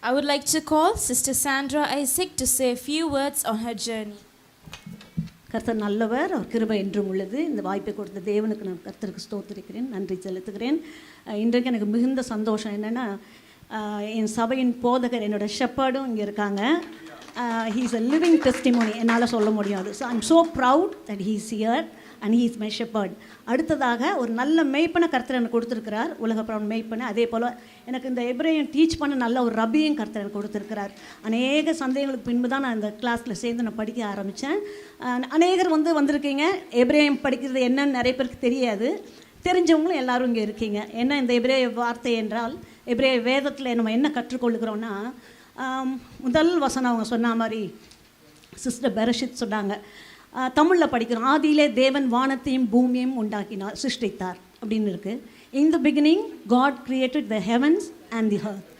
I would like to call Sister Sandra Isaac to say a few words on her journey. கர்த்தர் நல்லவர், அவர் கிருபை என்றும் உள்ளது. இந்த வாய்ப்பை கொடுத்த தேவனுக்கு நான் கர்த்தருக்கு ஸ்தோத்திரிக்கிறேன், நன்றி செலுத்துகிறேன். இன்றைக்கு எனக்கு மிகுந்த சந்தோஷம் என்னென்னா, என் சபையின் போதகர் என்னோட ஷெப்பர்டும் இங்கே இருக்காங்க. He is a living testimony, என்னால் சொல்ல முடியாது. So I am so proud that he is here and he is my shepherd. அடுத்ததாக ஒரு நல்ல மேய்ப்பனை கர்த்தர் எனக்கு கொடுத்துருக்கிறார், உலகப்புறம் மேய்ப்பனை. அதே போல் எனக்கு இந்த எபிரேயம் டீச் பண்ண நல்ல ஒரு ரபியும் கர்த்தர் எனக்கு கொடுத்துருக்கிறார். அநேக சந்தேகங்களுக்கு பின்பு தான் நான் இந்த கிளாஸில் சேர்ந்து நான் படிக்க ஆரம்பித்தேன். அநேகர் வந்திருக்கீங்க. எபிரேயம் படிக்கிறது என்னன்னு நிறைய பேருக்கு தெரியாது. தெரிஞ்சவங்களும் எல்லோரும் இங்கே இருக்கீங்க. என்ன இந்த எபிரேய வார்த்தை என்றால், எபிரேய வேதத்தில் நம்ம என்ன கற்றுக்கொள்ளுகிறோன்னா, முதல் வசனம் அவங்க சொன்ன மாதிரி சிஸ்டர் பெரஷித் சொன்னாங்க, தமிழில் படிக்கிறோம், ஆதியிலே தேவன் வானத்தையும் பூமியையும் உண்டாக்கினார், சிருஷ்டித்தார் அப்படின்னு இருக்குது. In the beginning God created the heavens and the earth.